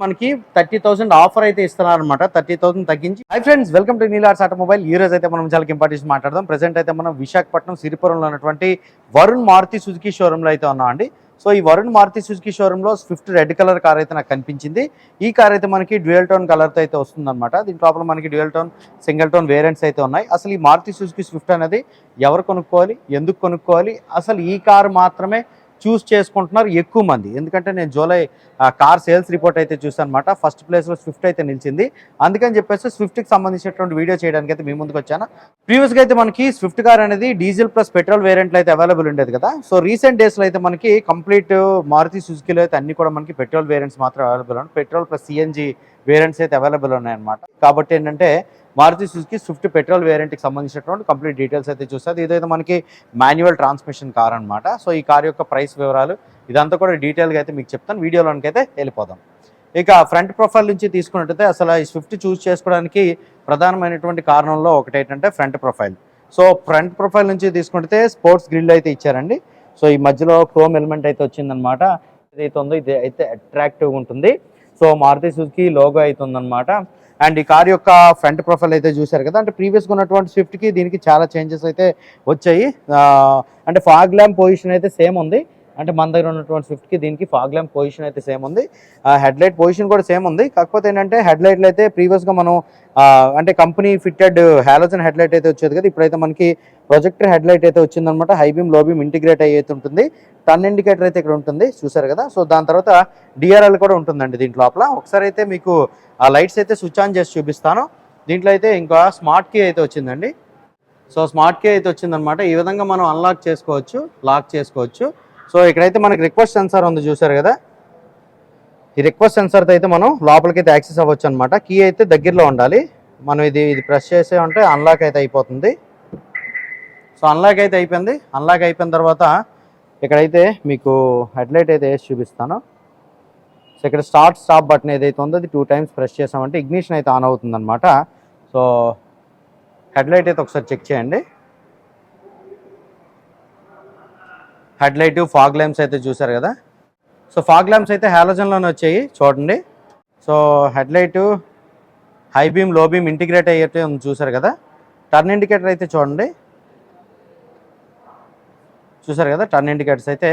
మనకి 30,000 ఆఫర్ అయితే ఇస్తున్నారు అనమాట. 30,000 తగ్గించి. Hi friends, welcome to నీలార్స్ automobile. ఈ రోజు అయితే మనం చాలా ఇంపార్టెన్స్ మాట్లాడదాం. ప్రెసెంట్ అయితే మనం విశాఖపట్నం సిరిపురంలో ఉన్నటువంటి వరుణ్ మారుతి సుజుకి షోరూంలో అయితే ఉన్నాం అండి. సో ఈ వరుణ్ మారుతి సుజుకి షోరూంలో స్విఫ్ట్ రెడ్ కలర్ కార్ అయితే నాకు కనిపించింది. ఈ కార్ అయితే మనకి డ్యూయల్ టోన్ కలర్తో అయితే వస్తుందన్నమాట. దీంట్లో లోపల మనకి dual tone, single tone variants అయితే ఉన్నాయి. అసలు ఈ మారుతి సుజుకి స్విఫ్ట్ అనేది ఎవరు కొనుక్కోవాలి, ఎందుకు కొనుక్కోవాలి, అసలు ఈ కారు మాత్రమే చూస్ చేసుకుంటున్నారు ఎక్కువ మంది. ఎందుకంటే నేను జూలై కార్ సేల్స్ రిపోర్ట్ అయితే చూసాను అనమాట. ఫస్ట్ ప్లేస్లో స్విఫ్ట్ అయితే నిలిచింది. అందుకని చెప్పేసి స్విఫ్ట్కి సంబంధించినటువంటి వీడియో చేయడానికి అయితే మీ ముందుకు వచ్చాను. ప్రీవియస్గా అయితే మనకి స్విఫ్ట్ కార్ అనేది డీజిల్ ప్లస్ పెట్రోల్ వేరియంట్లో అయితే అవైలబుల్ ఉండేది కదా. సో రీసెంట్ డేస్లో అయితే మనకి కంప్లీట్ మారుతి సుజుకిలో అయితే అన్ని కూడా మనకి పెట్రోల్ వేరియంట్స్ మాత్రం అవైలబుల్ ఉన్నాయి. పెట్రోల్ ప్లస్ సిఎన్జి వేరియంట్స్ అయితే అవైలబుల్ ఉన్నాయన్నమాట. కాబట్టి ఏంటంటే మారుతి సుజుకి స్విఫ్ట్ పెట్రోల్ వేరియంట్కి సంబంధించినటువంటి కంప్లీట్ డీటెయిల్స్ అయితే చూస్తుంది. ఇదైతే మనకి మాన్యువల్ ట్రాన్స్మిషన్ కార్ అనమాట. సో ఈ కార్ యొక్క ప్రైస్ వివరాలు ఇదంతా కూడా డీటెయిల్గా అయితే మీకు చెప్తాను. వీడియోలోనికి అయితే వెళ్ళిపోదాం. ఇక ఫ్రంట్ ప్రొఫైల్ నుంచి తీసుకున్నట్టయితే అసలు ఈ స్విఫ్ట్ చూస్ చేసుకోవడానికి ప్రధానమైనటువంటి కారణంలో ఒకటి ఏంటంటే front profile. So front profile నుంచి తీసుకుంటే స్పోర్ట్స్ గ్రిల్ అయితే ఇచ్చారండి. సో ఈ మధ్యలో క్రోమ్ ఎలిమెంట్ అయితే వచ్చిందనమాట. ఏదైతే ఉందో ఇది అయితే అట్రాక్టివ్గా ఉంటుంది. సో మారుతి సుజుకి లోగో అయితే ఉందన్నమాట. అండ్ ఈ కార్ యొక్క ఫ్రంట్ ప్రొఫైల్ అయితే చూశారు కదా. అంటే ప్రీవియస్గా ఉన్నటువంటి స్విఫ్ట్కి దీనికి చాలా చేంజెస్ అయితే వచ్చాయి. అంటే ఫాగ్ ల్యాంప్ పొజిషన్ అయితే సేమ్ ఉంది. అంటే మన దగ్గర ఉన్నటువంటి స్విఫ్ట్కి దీనికి ఫాగ్ ల్యాంప్ పొజిషన్ అయితే సేమ్ ఉంది. హెడ్ లైట్ పొజిషన్ కూడా సేమ్ ఉంది. కాకపోతే ఏంటంటే హెడ్ లైట్లు అయితే ప్రీవియస్గా మనం అంటే company fitted halogen head light అయితే వచ్చేది కదా. ఇప్పుడైతే మనకి ప్రొజెక్టర్ హెడ్ లైట్ అయితే వచ్చిందనమాట. హై బీమ్, లో బీమ్ ఇంటిగ్రేట్ అయితే ఉంటుంది. టర్న్ ఇండికేటర్ అయితే ఇక్కడ ఉంటుంది, చూసారు కదా. సో దాని తర్వాత డిఆర్ఎల్ కూడా ఉంటుందండి దీంట్లో లోపల. ఒకసారి అయితే మీకు ఆ లైట్స్ అయితే స్విచ్ ఆన్ చేసి చూపిస్తాను. దీంట్లో అయితే ఇంకా స్మార్ట్ కీ అయితే వచ్చిందండి. సో స్మార్ట్ కీ అయితే వచ్చిందనమాట. ఈ విధంగా మనం అన్లాక్ చేసుకోవచ్చు, లాక్ చేసుకోవచ్చు. సో ఇక్కడైతే మనకి రిక్వెస్ట్ సెన్సార్ ఉంది, చూసారు కదా. ఈ రిక్వెస్ట్ సెన్సార్తో అయితే మనం లోపలికి అయితే యాక్సెస్ అవ్వచ్చు అనమాట. కీ అయితే దగ్గరలో ఉండాలి. మనం ఇది ప్రెస్ చేసే ఉంటే అన్లాక్ అయితే అయిపోతుంది. సో అన్లాక్ అయితే అయిపోయింది. అన్లాక్ అయిపోయిన తర్వాత ఇక్కడైతే మీకు హెడ్లైట్ అయితే వేసి చూపిస్తాను. సో ఇక్కడ స్టార్ట్ స్టాప్ బటన్ ఏదైతే ఉందో అది 2 times ప్రెస్ చేసామంటే ఇగ్నిషన్ అయితే ఆన్ అవుతుంది అనమాట. సో హెడ్లైట్ అయితే ఒకసారి చెక్ చేయండి. హెడ్లైట్, ఫాగ్ ల్యాంప్స్ అయితే చూసారు కదా. సో ఫాగ్ ల్యాంప్స్ అయితే హాలోజన్లోనే వచ్చాయి, చూడండి. సో హెడ్లైట్, హై బీమ్, లో బీమ్ ఇంటిగ్రేట్ అయితే ఉంది, చూసారు కదా. టర్న్ ఇండికేటర్ అయితే చూడండి, చూసారు కదా. టర్న్ ఇండికేటర్స్ అయితే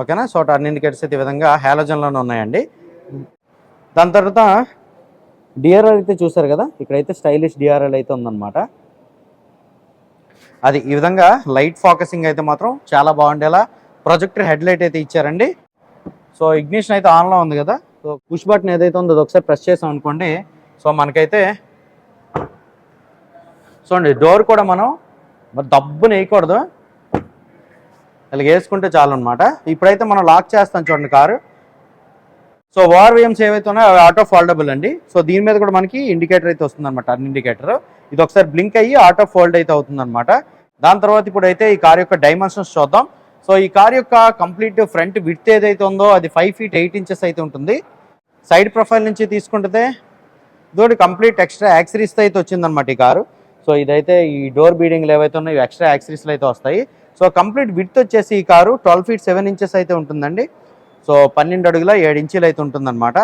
ఓకేనా. సో టర్న్ ఇండికేటర్స్ అయితే ఈ విధంగా హాలోజన్లోనే ఉన్నాయండి. దాని తర్వాత డిఆర్ఎల్ అయితే చూసారు కదా. ఇక్కడైతే స్టైలిష్ డిఆర్ఎల్ అయితే ఉందన్నమాట. అది ఈ విధంగా లైట్ ఫోకసింగ్ అయితే మాత్రం చాలా బాగుండేలా ప్రొజెక్టర్ హెడ్ లైట్ అయితే ఇచ్చారండి. సో ఇగ్నిషన్ అయితే ఆన్లో ఉంది కదా. సో పుష్ బటన్ ఏదైతే ఉందో అది ఒకసారి ప్రెస్ చేసాం అనుకోండి. సో మనకైతే చూడండి, డోర్ కూడా మనం దబ్బుని వేయకూడదు, ఇలా వేసుకుంటే చాలు అనమాట. ఇప్పుడైతే మనం లాక్ చేస్తాం చూడండి కారు. సో VAMSHEE ఏవైతే ఉన్నాయో అవి ఆటో ఫోల్డబుల్ అండి. సో దీని మీద కూడా మనకి ఇండికేటర్ అయితే వస్తుంది అనమాట, టర్న్ ఇండికేటర్. ఇది ఒకసారి బ్లింక్ అయ్యి ఆటో ఫోల్డ్ అయితే అవుతుంది అనమాట. దాని తర్వాత ఇప్పుడైతే ఈ కార్ యొక్క డైమెన్షన్స్ చూద్దాం. సో ఈ కార్ యొక్క కంప్లీట్ ఫ్రంట్ విడ్త్ ఏదైతే ఉందో అది 5 feet 8 inches అయితే ఉంటుంది. సైడ్ ప్రొఫైల్ నుంచి తీసుకుంటే ఇదోటి కంప్లీట్ ఎక్స్ట్రా యాక్సరీస్తో అయితే వచ్చిందనమాట ఈ కారు. సో ఇదైతే ఈ డోర్ బీడింగ్లు ఏవైతే ఉన్నాయో ఎక్స్ట్రా యాక్సరీస్లు అయితే వస్తాయి. సో కంప్లీట్ విడ్త్ వచ్చేసి ఈ కారు 12 feet 7 inches అయితే ఉంటుందండి. సో 12 అడుగుల 7 ఇంచులు అయితే ఉంటుందన్నమాట.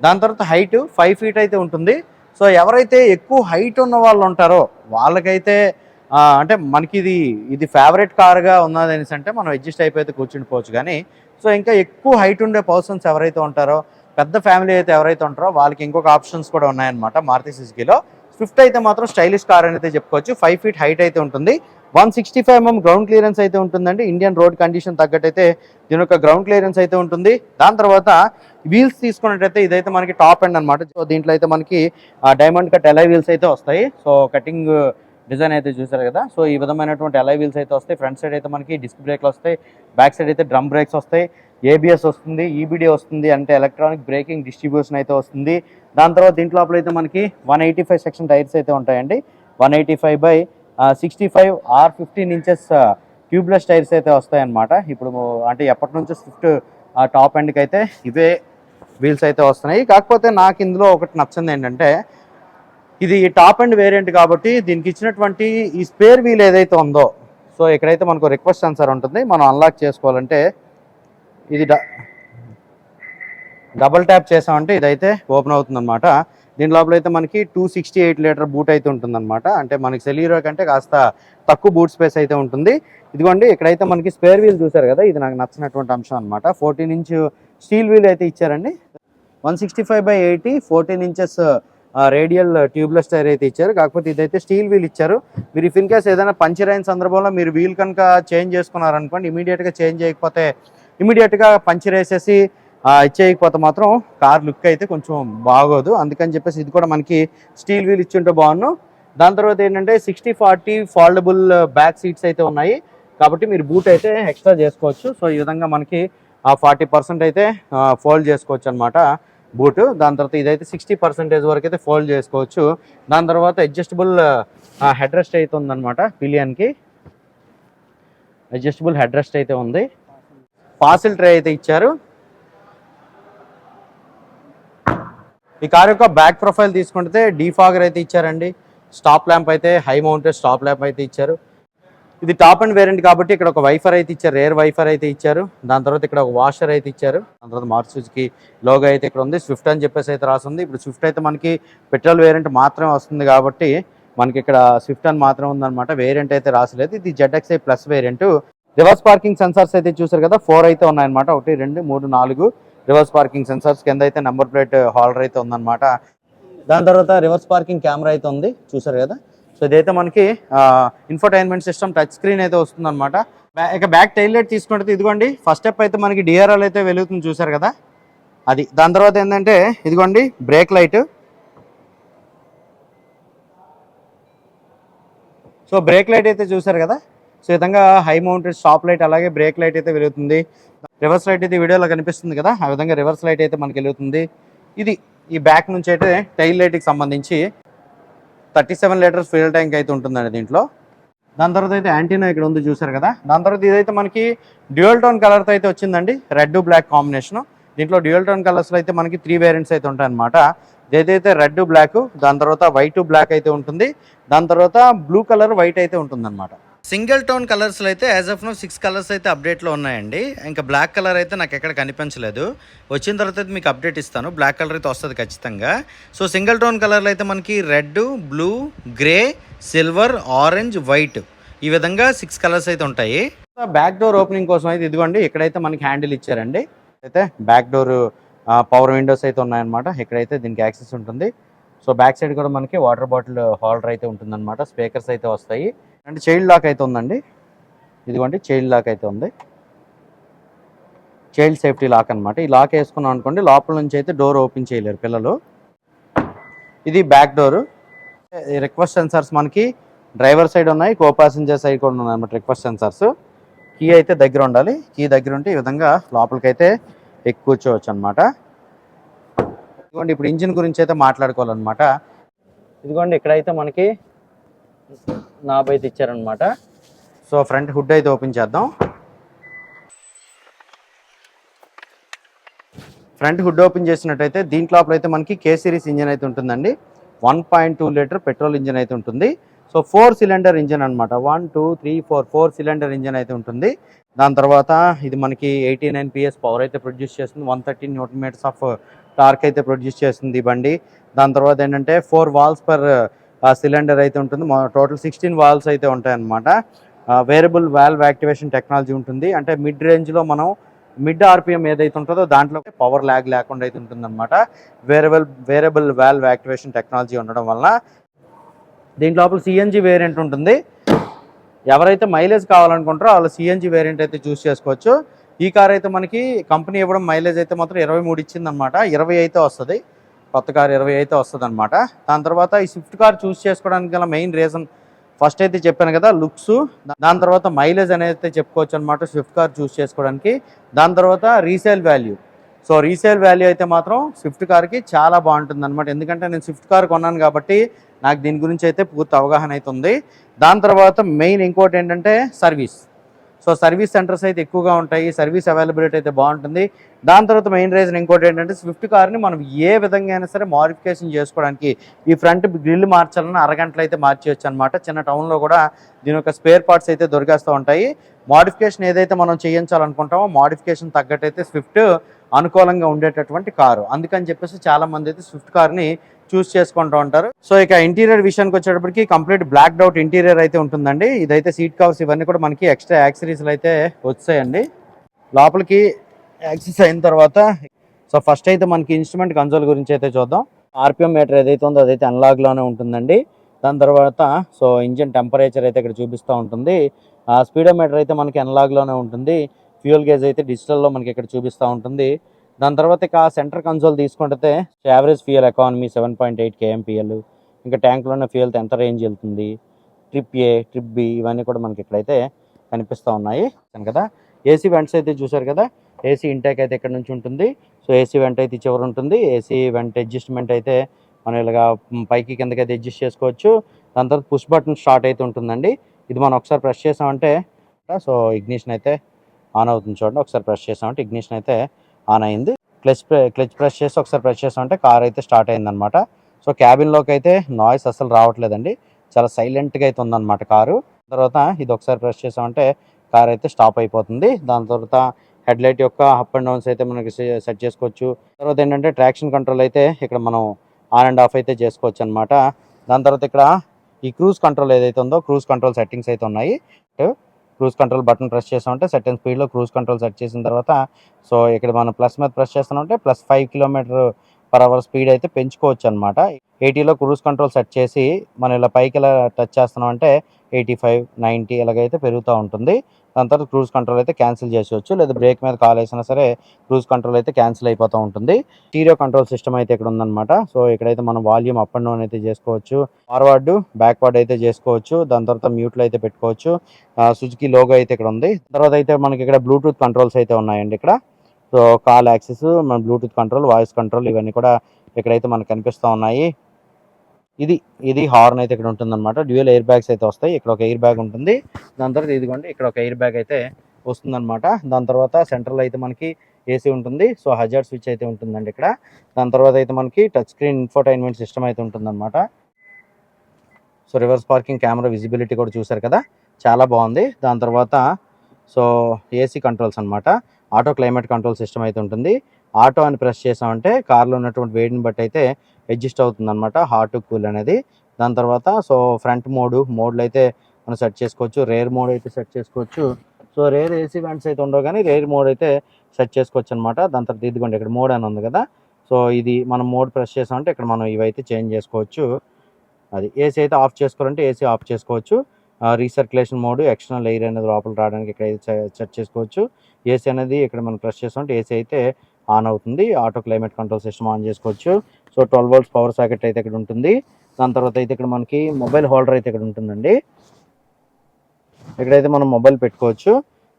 దాని తర్వాత హైట్ 5 feet అయితే ఉంటుంది. సో ఎవరైతే ఎక్కువ హైట్ ఉన్న వాళ్ళు ఉంటారో వాళ్ళకైతే అంటే మనకి ఇది ఫేవరెట్ కార్గా ఉన్నది అనేసి అంటే మనం అడ్జస్ట్ అయిపోతే కూర్చుండిపోవచ్చు. కానీ సో ఇంకా ఎక్కువ హైట్ ఉండే పర్సన్స్ ఎవరైతే ఉంటారో, పెద్ద ఫ్యామిలీ అయితే ఎవరైతే ఉంటారో వాళ్ళకి ఇంకొక ఆప్షన్స్ కూడా ఉన్నాయన్నమాట మారుతి సుజుకిలో. స్విఫ్ట్ అయితే మాత్రం స్టైలిష్ కార్ అని అయితే చెప్పుకోవచ్చు. 5 feet హైట్ అయితే ఉంటుంది. 165 mm గ్రౌండ్ క్లియరెన్స్ అయితే ఉంటుందండి. ఇండియన్ రోడ్ కండిషన్ తగ్గట్టయితే దీని యొక్క గ్రౌండ్ క్లియరెన్స్ అయితే ఉంటుంది. దాని తర్వాత వీల్స్ తీసుకున్నట్టయితే ఇదైతే మనకి టాప్ ఎండ్ అనమాట. సో దీంట్లో అయితే మనకి డైమండ్ కట్ ఎలై వీల్స్ అయితే వస్తాయి. సో కటింగ్ డిజైన్ అయితే చూసారు కదా. సో ఈ విధమైనటువంటి ఎలై వీల్స్ అయితే వస్తాయి. ఫ్రంట్ సైడ్ అయితే మనకి డిస్క్ బ్రేక్లు వస్తాయి, బ్యాక్ సైడ్ అయితే డ్రమ్ బ్రేక్స్ వస్తాయి, ABS వస్తుంది, EBD వస్తుంది, అంటే ఎలక్ట్రానిక్ బ్రేకింగ్ డిస్ట్రిబ్యూషన్ అయితే వస్తుంది. దాని తర్వాత దీంట్లో లోపల అయితే మనకి 185 section టైర్స్ అయితే ఉంటాయండి. 185/65 R15 inches ట్యూబ్లెస్ టైర్స్ అయితే వస్తాయన్నమాట. ఇప్పుడు అంటే ఎప్పటి నుంచో స్విఫ్ట్ టాప్ ఎండ్కి అయితే ఇవే వీల్స్ అయితే వస్తున్నాయి. కాకపోతే నాకు ఇందులో ఒకటి నచ్చింది ఏంటంటే ఇది టాప్ ఎండ్ వేరియంట్ కాబట్టి దీనికి ఇచ్చినటువంటి ఈ స్పేర్ వీల్ ఏదైతే ఉందో, సో ఇక్కడైతే మనకు రిక్వెస్ట్ సెన్సార్ ఉంటుంది. మనం అన్లాక్ చేసుకోవాలంటే ఇది డబుల్ ట్యాప్ చేసామంటే ఇదైతే ఓపెన్ అవుతుంది అనమాట. దీని లోపల అయితే మనకి 268 లీటర్ బూట్ అయితే ఉంటుందన్నమాట. అంటే మనకి సెలీరో కంటే కాస్త తక్కువ బూట్ స్పేస్ అయితే ఉంటుంది. ఇదిగోండి ఇక్కడైతే మనకి స్పేర్ వీల్ చూసారు కదా, ఇది నాకు నచ్చినటువంటి అంశం అనమాట. 14 ఇంచ్ స్టీల్ వీల్ అయితే ఇచ్చారండి. 165/80 14 ఇంచెస్ రేడియల్ ట్యూబ్లెస్ టైర్ అయితే ఇచ్చారు. కాకపోతే ఇదైతే స్టీల్ వీల్ ఇచ్చారు. మీరు ఇఫ్ ఇన్ కేస్ ఏదైనా పంచర్ అయిన సందర్భంలో మీరు వీల్ కనుక చేంజ్ చేసుకున్నారనుకోండి, ఇమీడియట్గా చేంజ్ చేయకపోతే ఇమీడియట్గా పంచర్ వేసేసి ఇచ్చేయకపోతే మాత్రం కార్ లుక్ అయితే కొంచెం బాగోదు. అందుకని చెప్పేసి ఇది కూడా మనకి స్టీల్ వీల్ ఇచ్చుంటే బాగున్నాను. దాని తర్వాత ఏంటంటే 60/40 ఫోల్డబుల్ బ్యాక్ సీట్స్ అయితే ఉన్నాయి. కాబట్టి మీరు బూట్ అయితే ఎక్స్ట్రా చేసుకోవచ్చు. సో ఈ విధంగా మనకి 40% అయితే ఫోల్డ్ చేసుకోవచ్చు అనమాట బూట్. దాని తర్వాత ఇదైతే 60% వరకు అయితే ఫోల్డ్ చేసుకోవచ్చు. దాని తర్వాత అడ్జస్టబుల్ హెడ్ రెస్ట్ అయితే ఉందన్నమాట. పిలియన్కి అడ్జస్టబుల్ హెడ్ రెస్ట్ అయితే ఉంది. పార్సిల్ ట్రే అయితే ఇచ్చారు. ఈ కార్ యొక్క బ్యాక్ ప్రొఫైల్ తీసుకుంటే డీఫాగర్ అయితే ఇచ్చారండి. స్టాప్ ల్యాంప్ అయితే హై మౌంటెడ్ స్టాప్ ల్యాంప్ అయితే ఇచ్చారు. ఇది టాప్ అండ్ వేరియంట్ కాబట్టి ఇక్కడ ఒక వైఫర్ అయితే ఇచ్చారు, రేర్ వైఫర్ అయితే ఇచ్చారు. దాని తర్వాత ఇక్కడ ఒక వాషర్ అయితే ఇచ్చారు. దాని తర్వాత మారుతి సుజుకి లోగో అయితే ఇక్కడ ఉంది. స్విఫ్ట్ అని చెప్పేసి అయితే రాసింది. ఇప్పుడు స్విఫ్ట్ అయితే మనకి పెట్రోల్ వేరియంట్ మాత్రమే వస్తుంది కాబట్టి మనకి ఇక్కడ స్విఫ్ట్ అని మాత్రం ఉందన్నమాట. వేరియంట్ అయితే రాసలేదు. ఇది ZXi plus variant. Reverse parking sensors అయితే చూసారు కదా, 4 అయితే ఉన్నాయన్నమాట. 1 2 3 4 రివర్స్ పార్కింగ్ సెన్సార్స్. కింద అయితే నెంబర్ ప్లేట్ హాల్డర్ అయితే ఉందన్నమాట. దాని తర్వాత రివర్స్ పార్కింగ్ కెమెరా అయితే ఉంది, చూసారు కదా. సో ఇదైతే మనకి ఇన్ఫర్టైన్మెంట్ సిస్టమ్ టచ్ స్క్రీన్ అయితే వస్తుంది అనమాట. ఇక బ్యాక్ టైల్ లైట్ తీసుకుంటే ఇదిగోండి ఫస్ట్ స్టెప్ అయితే మనకి DRL అయితే వెలుగుతుంది, చూసారు కదా అది. దాని తర్వాత ఏంటంటే ఇదిగోండి break light. So break light అయితే చూసారు కదా. సో ఈ విధంగా హై మౌంటెడ్ స్టాప్ లైట్ అలాగే బ్రేక్ లైట్ అయితే వెలుగుతుంది. రివర్స్ లైట్ అయితే వీడియోలో కనిపిస్తుంది కదా, ఆ విధంగా రివర్స్ లైట్ అయితే మనకి వెలుగుతుంది. ఇది ఈ బ్యాక్ నుంచి అయితే టైల్ లైట్కి సంబంధించి 37 లీటర్స్ ఫ్యూయల్ ట్యాంక్ అయితే ఉంటుందండి దీంట్లో. దాని తర్వాత అయితే యాంటీనా ఇక్కడ ఉంది, చూసారు కదా. దాని తర్వాత ఇదైతే మనకి డ్యూయల్ టోన్ కలర్తో అయితే వచ్చిందండి, రెడ్ బ్లాక్ కాంబినేషన్. దీంట్లో డ్యూయల్ టోన్ కలర్స్లో అయితే మనకి 3 వేరియంట్స్ అయితే ఉంటాయి అనమాట. ఇదైతే రెడ్ బ్లాక్, దాని తర్వాత వైట్ బ్లాక్ అయితే ఉంటుంది. దాని తర్వాత బ్లూ కలర్ వైట్ అయితే ఉంటుంది అనమాట. సింగిల్ టోన్ కలర్స్లో అయితే యాజ్ ఆఫ్ నో 6 కలర్స్ అయితే అప్డేట్లో ఉన్నాయండి. ఇంకా బ్లాక్ కలర్ అయితే నాకు ఎక్కడ కనిపించలేదు. వచ్చిన తర్వాత అయితే మీకు అప్డేట్ ఇస్తాను. బ్లాక్ కలర్ అయితే వస్తుంది ఖచ్చితంగా. సో సింగిల్ టోన్ కలర్లో అయితే మనకి red, blue, grey, silver, orange, white ఈ విధంగా 6 కలర్స్ అయితే ఉంటాయి. బ్యాక్ డోర్ ఓపెనింగ్ కోసం అయితే ఇదిగోండి ఇక్కడైతే మనకి హ్యాండిల్ ఇచ్చారండి. అయితే బ్యాక్ డోర్ పవర్ విండోస్ అయితే ఉన్నాయన్నమాట. ఇక్కడైతే దీనికి యాక్సెస్ ఉంటుంది. సో బ్యాక్ సైడ్ కూడా మనకి వాటర్ బాటిల్ హోల్డర్ అయితే ఉంటుందన్నమాట. స్పీకర్స్ అయితే వస్తాయి. అంటే చైల్డ్ లాక్ అయితే ఉందండి. ఇదిగోండి చైల్డ్ లాక్ అయితే ఉంది, చైల్డ్ సేఫ్టీ లాక్ అనమాట. ఈ లాక్ వేసుకున్నాం అనుకోండి లోపల నుంచి అయితే డోర్ ఓపెన్ చేయలేరు పిల్లలు. ఇది బ్యాక్ డోర్. రిక్వెస్ట్ సెన్సార్స్ మనకి డ్రైవర్ సైడ్ ఉన్నాయి, కో ప్యాసింజర్ సైడ్ కూడా ఉన్నాయి అనమాట రిక్వెస్ట్ సెన్సార్స్. కీ అయితే దగ్గర ఉండాలి. కీ దగ్గర ఉంటే ఈ విధంగా లోపలికైతే ఎక్కి కూర్చోవచ్చు అనమాట. ఇదిగోండి ఇప్పుడు ఇంజిన్ గురించి అయితే మాట్లాడుకోవాలన్నమాట. ఇదిగోండి ఇక్కడైతే మనకి నాబ్ అయితే ఇచ్చారనమాట. సో ఫ్రంట్ హుడ్ అయితే ఓపెన్ చేద్దాం. ఫ్రంట్ హుడ్ ఓపెన్ చేసినట్టయితే దీంట్లో అయితే మనకి K సిరీస్ ఇంజిన్ అయితే ఉంటుందండి. 1.2 లీటర్ పెట్రోల్ ఇంజిన్ అయితే ఉంటుంది. సో 4 సిలిండర్ ఇంజిన్ అనమాట. 1 2 3 4 సిలిండర్ ఇంజిన్ అయితే ఉంటుంది. దాని తర్వాత ఇది మనకి 89 PS పవర్ అయితే ప్రొడ్యూస్ చేస్తుంది. 113 న్యూటన్ మీటర్స్ ఆఫ్ టార్క్ అయితే ప్రొడ్యూస్ చేస్తుంది ఈ బండి. దాని తర్వాత ఏంటంటే 4 వాల్స్ పర్ సిలిండర్ అయితే ఉంటుంది. టోటల్ 16 వాల్స్ అయితే ఉంటాయన్నమాట. వేరియబుల్ వాల్వ్ యాక్టివేషన్ టెక్నాలజీ ఉంటుంది. అంటే మిడ్ రేంజ్లో మనం మిడ్ RPM ఏదైతే ఉంటుందో దాంట్లో పవర్ ల్యాగ్ లేకుండా అయితే ఉంటుందన్నమాట. వేరియబుల్ వాల్వ్ యాక్టివేషన్ టెక్నాలజీ ఉండడం వలన దీంట్లో లోపల CNG వేరియంట్ ఉంటుంది. ఎవరైతే మైలేజ్ కావాలనుకుంటారో వాళ్ళు CNG వేరియంట్ అయితే చూస్ చేసుకోవచ్చు. ఈ కార్ అయితే మనకి కంపెనీ ఇవ్వడం మైలేజ్ అయితే మాత్రం 23 ఇచ్చిందనమాట. 20 అయితే వస్తుంది, కొత్త కార్ 20 అయితే వస్తుంది అనమాట. దాని తర్వాత ఈ స్విఫ్ట్ కార్ చూస్ చేసుకోవడానికి గల మెయిన్ రీజన్ ఫస్ట్ అయితే చెప్పాను కదా, లుక్స్. దాని తర్వాత మైలేజ్ అనేది అయితే చెప్పుకోవచ్చు అనమాట స్విఫ్ట్ కార్ చూస్ చేసుకోవడానికి. దాని తర్వాత resale value. So resale value అయితే మాత్రం స్విఫ్ట్ కార్కి చాలా బాగుంటుంది అనమాట. ఎందుకంటే నేను స్విఫ్ట్ కార్ కొన్నాను కాబట్టి నాకు దీని గురించి అయితే పూర్తి అవగాహన అయితే ఉంది. దాని తర్వాత మెయిన్ ఇంకోటి ఏంటంటే సర్వీస్. సో సర్వీస్ సెంటర్స్ అయితే ఎక్కువగా ఉంటాయి, సర్వీస్ అవైలబిలిటీ అయితే బాగుంటుంది. దాని తర్వాత మెయిన్ రీజన్ ఇంకోటి ఏంటంటే స్విఫ్ట్ కార్ని మనం ఏ విధంగా అయినా సరే మోడిఫికేషన్ చేసుకోవడానికి ఈ ఫ్రంట్ గ్రిల్ మార్చాలని అరగంటలో అయితే మార్చేయచ్చు అనమాట. చిన్న టౌన్లో కూడా దీని యొక్క స్పేర్ పార్ట్స్ అయితే దొరికేస్తూ ఉంటాయి. మోడిఫికేషన్ ఏదైతే మనం చేయించాలనుకుంటామో మోడిఫికేషన్ తగ్గట్టయితే స్విఫ్ట్ అనుకూలంగా ఉండేటటువంటి కారు. అందుకని చెప్పేసి చాలా మంది అయితే స్విఫ్ట్ కార్ని చూస్ చేసుకుంటూ ఉంటారు. సో ఇక ఇంటీరియర్ విషయానికి వచ్చేటప్పటికి కంప్లీట్ బ్లాక్ అవుట్ ఇంటీరియర్ అయితే ఉంటుందండి. ఇదైతే సీట్ కవర్స్ ఇవన్నీ కూడా మనకి ఎక్స్ట్రా యాక్సరీస్లు అయితే వచ్చాయండి. లోపలికి యాక్సెస్ అయిన తర్వాత సో ఫస్ట్ అయితే మనకి ఇన్స్ట్రుమెంట్ కన్సోల్ గురించి అయితే చూద్దాం. ఆర్పిఎం మీటర్ ఏదైతే ఉందో అదైతే అనలాగ్లోనే ఉంటుందండి. దాని తర్వాత సో ఇంజిన్ టెంపరేచర్ అయితే ఇక్కడ చూపిస్తూ ఉంటుంది. స్పీడోమీటర్ అయితే మనకి అనలాగ్లోనే ఉంటుంది. ఫ్యూయల్ గేజ్ అయితే డిజిటల్లో మనకి ఇక్కడ చూపిస్తూ ఉంటుంది. దాని తర్వాత ఇక సెంటర్ కన్సోల్ తీసుకుంటే యావరేజ్ ఫ్యూయల్ ఎకానమీ 7.8 kmpl, ఇంకా ట్యాంక్లోనే ఫ్యూయల్తో ఎంత రేంజ్ వెళ్తుంది, ట్రిప్ ఏ, ట్రిప్ బి, ఇవన్నీ కూడా మనకి ఇక్కడైతే కనిపిస్తూ ఉన్నాయి కదా. ఏసీ వెంట్స్ అయితే చూసారు కదా. ఏసీ ఇంటేక్ అయితే ఇక్కడ నుంచి ఉంటుంది. సో ఏసీ వెంట్ అయితే చివరి ఉంటుంది. ఏసీ వెంట్ అడ్జస్ట్మెంట్ అయితే మనం ఇలాగా పైకి కిందకి అయితే అడ్జస్ట్ చేసుకోవచ్చు. దాని తర్వాత పుష్ బటన్ స్టార్ట్ అయితే ఉంటుందండి. ఇది మనం ఒకసారి ప్రెస్ చేసామంటే సో ఇగ్నిషన్ అయితే ఆన్ అవుతుంది. చూడండి, ఒకసారి ప్రెస్ చేసామంటే ఇగ్నిషన్ అయితే ఆన్ అయింది. క్లచ్ ప్రెస్ చేసి ఒకసారి ప్రెస్ చేసామంటే కార్ అయితే స్టార్ట్ అయిందనమాట. సో క్యాబిన్లోకి అయితే నాయిస్ అసలు రావట్లేదండి. చాలా సైలెంట్గా అయితే ఉందన్నమాట కారు. తర్వాత ఇది ఒకసారి ప్రెస్ చేసామంటే కార్ అయితే స్టాప్ అయిపోతుంది. దాని తర్వాత హెడ్ లైట్ యొక్క అప్ అండ్ డౌన్స్ అయితే మనకి సెట్ చేసుకోవచ్చు. తర్వాత ఏంటంటే ట్రాక్షన్ కంట్రోల్ అయితే ఇక్కడ మనం ఆన్ అండ్ ఆఫ్ అయితే చేసుకోవచ్చు అనమాట. దాని తర్వాత ఇక్కడ ఈ క్రూజ్ కంట్రోల్ ఏదైతే ఉందో క్రూజ్ కంట్రోల్ సెట్టింగ్స్ అయితే ఉన్నాయి. క్రూజ్ కంట్రోల్ బటన్ ప్రెస్ చేసామంటే సెకండ్ స్పీడ్లో క్రూజ్ కంట్రోల్ సెట్ చేసిన తర్వాత సో ఇక్కడ మనం ప్లస్ మీద ప్రెస్ చేస్తామంటే +5 km/h స్పీడ్ అయితే పెంచుకోవచ్చు అనమాట. 80లో క్రూజ్ కంట్రోల్ సెట్ చేసి మనం ఇలా పైకి ఇలా టచ్ చేస్తున్నామంటే 85, 90 ఇలాగైతే పెరుగుతూ ఉంటుంది. దాని తర్వాత క్రూజ్ కంట్రోల్ అయితే క్యాన్సిల్ చేసేవచ్చు. లేదా బ్రేక్ మీద కాల్ వేసినా సరే క్రూజ్ కంట్రోల్ అయితే క్యాన్సిల్ అయిపోతూ ఉంటుంది. స్టీరియో కంట్రోల్ సిస్టమ్ అయితే ఇక్కడ ఉందన్నమాట. సో ఇక్కడైతే మనం వాల్యూమ్ అప్ అండ్ డౌన్ అయితే చేసుకోవచ్చు. ఫార్వర్డ్, బ్యాక్వర్డ్ అయితే చేసుకోవచ్చు. దాని తర్వాత మ్యూట్లో అయితే పెట్టుకోవచ్చు. సుజుకి లోగో అయితే ఇక్కడ ఉంది. తర్వాత అయితే మనకి ఇక్కడ బ్లూటూత్ కంట్రోల్స్ అయితే ఉన్నాయండి. ఇక్కడ సో కాల్ యాక్సెస్, మన బ్లూటూత్ కంట్రోల్, వాయిస్ కంట్రోల్ ఇవన్నీ కూడా ఇక్కడైతే మనకు కనిపిస్తూ ఉన్నాయి. ఇది హార్న్ అయితే ఇక్కడ ఉంటుంది అనమాట. డ్యూయల్ ఎయిర్ బ్యాగ్స్ అయితే వస్తాయి. ఇక్కడ ఒక ఎయిర్ బ్యాగ్ ఉంటుంది. దాని తర్వాత ఇదిగోండి ఇక్కడ ఒక ఎయిర్ బ్యాగ్ అయితే వస్తుంది అనమాట. దాని తర్వాత సెంట్రల్ అయితే మనకి ఏసీ ఉంటుంది. సో హజార్డ్ స్విచ్ అయితే ఉంటుందండి ఇక్కడ. దాని తర్వాత అయితే మనకి టచ్ స్క్రీన్ ఇన్ఫోటైన్మెంట్ సిస్టమ్ అయితే ఉంటుందన్నమాట. So reverse parking camera visibility కూడా చూసారు కదా, చాలా బాగుంది. దాని తర్వాత సో ఏసీ కంట్రోల్స్ అనమాట. ఆటో క్లైమేట్ కంట్రోల్ సిస్టమ్ అయితే ఉంటుంది. ఆటో అని ప్రెస్ చేసామంటే కార్లో ఉన్నటువంటి వేడిని బట్టి అయితే అడ్జస్ట్ అవుతుంది అనమాట, హాట్ కూల్ అనేది. దాని తర్వాత సో ఫ్రంట్ మోడ్లు అయితే మనం సెట్ చేసుకోవచ్చు. రేర్ మోడ్ అయితే సెట్ చేసుకోవచ్చు. సో రేర్ ఏసీ వ్యాంట్స్ అయితే ఉండవు కానీ రేర్ మోడ్ అయితే సెట్ చేసుకోవచ్చు అనమాట. దాని తర్వాత ఇదిగోండి ఇక్కడ మోడ్ అని ఉంది కదా. సో ఇది మనం మోడ్ ప్రెస్ చేసామంటే ఇక్కడ మనం ఇవైతే చేంజ్ చేసుకోవచ్చు. అది ఏసీ అయితే ఆఫ్ చేసుకోవాలంటే ఏసీ ఆఫ్ చేసుకోవచ్చు. రీసర్క్యులేషన్ మోడ్, ఎక్స్టర్నల్ ఎయిర్ అనేది లోపల రావడానికి ఇక్కడ సెట్ చేసుకోవచ్చు. ఏసీ అనేది ఇక్కడ మనం ప్రెస్ చేసామంటే ఏసీ అయితే ఆన్ అవుతుంది. Auto climate control system on చేసుకోవచ్చు. సో 12 volts పవర్ సాకెట్ అయితే ఇక్కడ ఉంటుంది. దాని తర్వాత అయితే ఇక్కడ మనకి మొబైల్ హోల్డర్ అయితే ఇక్కడ ఉంటుందండి. ఇక్కడైతే మనం మొబైల్ పెట్టుకోవచ్చు.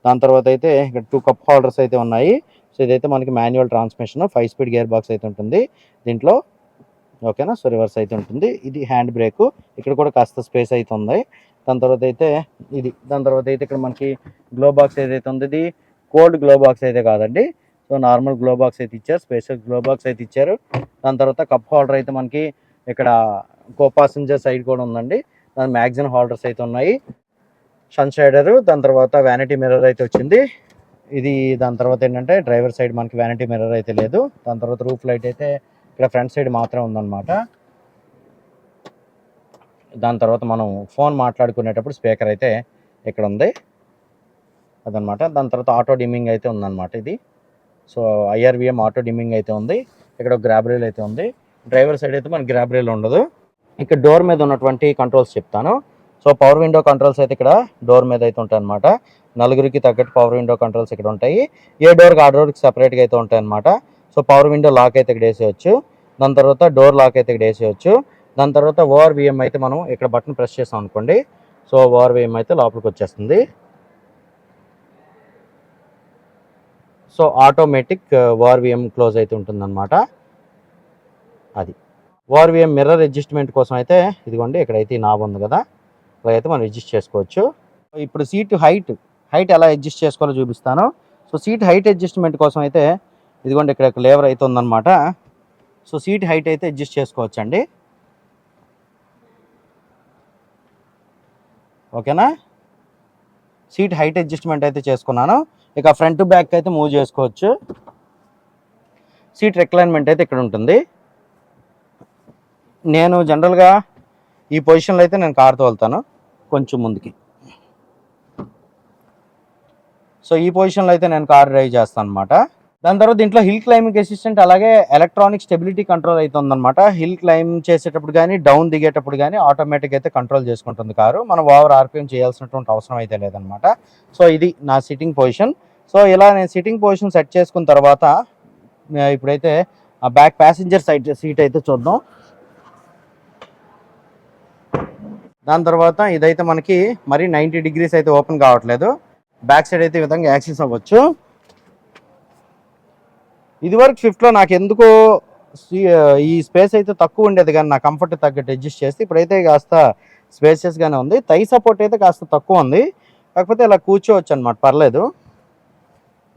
దాని తర్వాత అయితే ఇక్కడ 2 కప్ హోల్డర్స్ అయితే ఉన్నాయి. సో ఇదైతే మనకి manual transmission, 5 speed gear box అయితే ఉంటుంది దీంట్లో. ఓకేనా. సో రివర్స్ అయితే ఉంటుంది. ఇది హ్యాండ్ బ్రేక్, ఇక్కడ కూడా కాస్త స్పేస్ అయితే ఉంది. దాని తర్వాత అయితే దాని తర్వాత అయితే ఇక్కడ మనకి గ్లో బాక్స్ ఏదైతే ఉంది, ఇది కోల్డ్ గ్లో బాక్స్ అయితే కాదండి. సో నార్మల్ గ్లో బాక్స్ అయితే ఇచ్చారు, స్పేషల్ గ్లో బాక్స్ అయితే ఇచ్చారు. దాని తర్వాత కప్ హోల్డర్ అయితే మనకి ఇక్కడ కో పాసెంజర్ సైడ్ కూడా ఉందండి. దాని మ్యాగజైన్ హోల్డర్స్ అయితే ఉన్నాయి. సన్ షైడర్, దాని తర్వాత వ్యానిటీ మిర్రర్ అయితే వచ్చింది. దాని తర్వాత ఏంటంటే డ్రైవర్ సైడ్ మనకి వ్యానిటీ మిర్రర్ అయితే లేదు. దాని తర్వాత రూఫ్ లైట్ అయితే ఇక్కడ ఫ్రంట్ సైడ్ మాత్రం ఉందన్నమాట. దాని తర్వాత మనం ఫోన్ మాట్లాడుకునేటప్పుడు స్పీకర్ అయితే ఇక్కడ ఉంది అదనమాట. దాని తర్వాత ఆటో డిమ్మింగ్ అయితే ఉందన్నమాట. ఇది సో IRVM ఆటో డిమ్మింగ్ అయితే ఉంది. ఇక్కడ గ్రాబ్ రైల్ అయితే ఉంది. డ్రైవర్ సైడ్ అయితే మనకి గ్రాబ్ రైల్ ఉండదు. ఇక్కడ డోర్ మీద ఉన్నటువంటి కంట్రోల్స్ చెప్తాను. సో పవర్ విండో కంట్రోల్స్ అయితే ఇక్కడ డోర్ మీద అయితే ఉంటాయి అనమాట. నలుగురికి తగ్గట్టు పవర్ విండో కంట్రోల్స్ ఇక్కడ ఉంటాయి. ఏ డోర్కి ఆ డోర్కి సపరేట్గా అయితే ఉంటాయి అనమాట. సో పవర్ విండో లాక్ అయితే ఇక్కడ వేసేయచ్చు. దాని తర్వాత డోర్ లాక్ అయితే ఇక్కడ వేసేయచ్చు. దాని తర్వాత ORVM అయితే మనం ఇక్కడ బటన్ ప్రెస్ చేసాం అనుకోండి, సో ORVM అయితే లోపలికి వచ్చేస్తుంది. సో ఆటోమేటిక్ ORVM క్లోజ్ అయితే ఉంటుందన్నమాట. అది ORVM మిర్రర్ అడ్జస్ట్మెంట్ కోసం అయితే ఇదిగోండి ఇక్కడైతే నాబ్ ఉంది కదా, అలాగైతే మనం అడ్జస్ట్ చేసుకోవచ్చు. ఇప్పుడు సీట్ హైట్ ఎలా అడ్జస్ట్ చేసుకోవాలో చూపిస్తాను. సో సీట్ హైట్ అడ్జస్ట్మెంట్ కోసం అయితే ఇదిగోండి ఇక్కడ లేవర్ అయితే ఉందన్నమాట. సో సీట్ హైట్ అయితే అడ్జస్ట్ చేసుకోవచ్చు అండి. ఓకేనా. సీట్ హైట్ అడ్జస్ట్మెంట్ అయితే చేసుకున్నాను. ఇక ఫ్రంట్ బ్యాక్ అయితే మూవ్ చేసుకోవచ్చు. సీట్ రిక్లైన్మెంట్ అయితే ఇక్కడ ఉంటుంది. నేను జనరల్గా ఈ పొజిషన్లో అయితే నేను కార్ తోలుతాను కొంచెం ముందుకి. సో ఈ పొజిషన్లో అయితే నేను కార్ డ్రైవ్ చేస్తాను అనమాట. దాని తర్వాత దీంట్లో హిల్ క్లైంబింగ్ అసిస్టెంట్ అలాగే ఎలక్ట్రానిక్ స్టెబిలిటీ కంట్రోల్ అయితే ఉందన్నమాట. హిల్ క్లైంబ్ చేసేటప్పుడు కానీ డౌన్ దిగేటప్పుడు కానీ ఆటోమేటిక్ అయితే కంట్రోల్ చేసుకుంటుంది కారు. మనం ఓవర్ ఆర్పిఎం చేయాల్సినటువంటి అవసరం అయితే లేదనమాట. సో ఇది నా సిట్టింగ్ పొజిషన్. సో ఇలా నేను సిట్టింగ్ పొజిషన్ సెట్ చేసుకున్న తర్వాత ఇప్పుడైతే ఆ బ్యాక్ ప్యాసింజర్ సీట్ అయితే చూద్దాం. దాని తర్వాత ఇదైతే మనకి మరి 90 degrees అయితే ఓపెన్ కావట్లేదు. బ్యాక్ సైడ్ అయితే ఈ విధంగా యాక్సెస్ అవ్వచ్చు. ఇదివరకు స్విఫ్ట్లో నాకు ఎందుకో ఈ స్పేస్ అయితే తక్కువ ఉండేది, కానీ నా కంఫర్ట్ తగ్గట్టు అడ్జస్ట్ చేస్తే ఇప్పుడైతే కాస్త స్పేసియస్గానే ఉంది. థై సపోర్ట్ అయితే కాస్త తక్కువ ఉంది, కాకపోతే ఇలా కూర్చోవచ్చు అనమాట, పర్లేదు.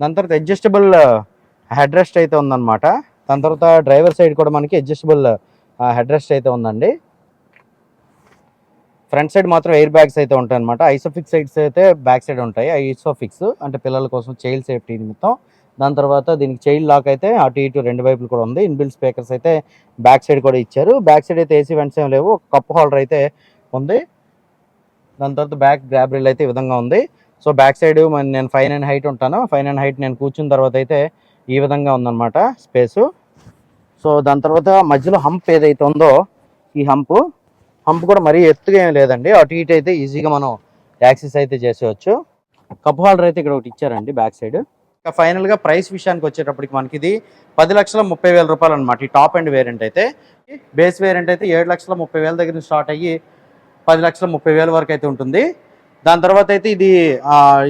దాని తర్వాత అడ్జస్టబుల్ హెడ్ రెస్ట్ అయితే ఉందన్నమాట. దాని తర్వాత డ్రైవర్ సైడ్ కూడా మనకి అడ్జస్టబుల్ హెడ్ రెస్ట్ అయితే ఉందండి. ఫ్రంట్ సైడ్ మాత్రం ఎయిర్ బ్యాగ్స్ అయితే ఉంటాయి అనమాట. ఐసోఫిక్స్ సైడ్స్ అయితే బ్యాక్ సైడ్ ఉంటాయి. ఐసోఫిక్స్ అంటే పిల్లల కోసం చైల్డ్ సేఫ్టీ నిమిత్తం. దాని తర్వాత దీనికి చైల్డ్ లాక్ అయితే అటు ఇటు రెండు వైపులు కూడా ఉంది. ఇన్బిల్ట్ స్పీకర్స్ అయితే బ్యాక్ సైడ్ కూడా ఇచ్చారు. బ్యాక్ సైడ్ అయితే ఏసీ వెంట్స్ ఏం లేవు, ఒక కప్ హోల్డర్ అయితే ఉంది. దాని తర్వాత బ్యాక్ గ్రాబ్ రిల్ అయితే ఈ విధంగా ఉంది. సో బ్యాక్ సైడ్ నేను 5'9" హైట్ ఉంటాను. 5'9" హైట్ నేను కూర్చున్న తర్వాత అయితే ఈ విధంగా ఉందన్నమాట స్పేసు. సో దాని తర్వాత మధ్యలో హంప్ ఏదైతే ఉందో ఈ హంప్ కూడా మరీ ఎత్తుగా ఏం లేదండి, అటు ఇటు అయితే ఈజీగా మనం యాక్సెస్ అయితే చేసేవచ్చు. కప్ హోల్డర్ అయితే ఇక్కడ ఒకటి ఇచ్చారండి బ్యాక్ సైడ్. ఫైనల్గా ప్రైస్ విషయానికి వచ్చేటప్పటికి మనకి ఇది 10,30,000 రూపాయలు అనమాట. ఈ టాప్ అండ్ వేరియంట్ అయితే. బేస్ వేరియంట్ అయితే 7,30,000 దగ్గర స్టార్ట్ అయ్యి 10,30,000 వరకు అయితే ఉంటుంది. దాని తర్వాత అయితే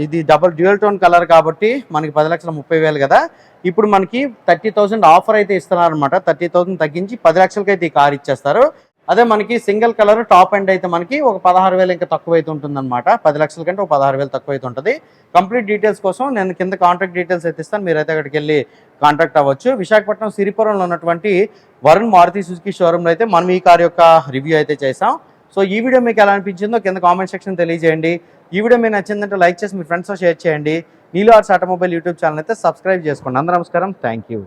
ఇది డబుల్ డ్యూయల్ టోన్ కలర్ కాబట్టి మనకి 10,30,000 కదా. ఇప్పుడు మనకి 30,000 ఆఫర్ అయితే ఇస్తున్నారు అనమాట. 30,000 తగ్గించి 10 లక్షలకి అయితే ఈ కార్ ఇచ్చేస్తారు. అదే మనకి సింగిల్ కలర్ టాప్ అండ్ అయితే మనకి ఒక 16,000 ఇంకా తక్కువ అయితే ఉంటుంది అనమాట. 10 లక్షల కంటే ఒక 16,000 తక్కువ అయితే ఉంటుంది. కంప్లీట్ డీటెయిల్స్ కోసం నేను కింద కాంటాక్ట్ డీటెయిల్స్ అయితే ఇస్తాను, మీరైతే అక్కడికి వెళ్ళి కాంటాక్ట్ అవ్వచ్చు. విశాఖపట్నం సిరిపురంలో ఉన్నటువంటి వరుణ్ మారుతి సుజుకి షోరూంలో అయితే మనం ఈ కార్ యొక్క రివ్యూ అయితే చేసాం. సో ఈ వీడియో మీకు ఎలా అనిపించిందో కింద కామెంట్ సెక్షన్ తెలియజేయండి. ఈ వీడియో మీకు నచ్చిందంటే లైక్ చేసి మీ ఫ్రెండ్స్తో షేర్ చేయండి. నీలు ఆర్ట్స్ ఆటోమొబైల్ యూట్యూబ్ ఛానల్ అయితే సబ్స్క్రైబ్ చేసుకోండి. అందరూ నమస్కారం, థ్యాంక్ యూ.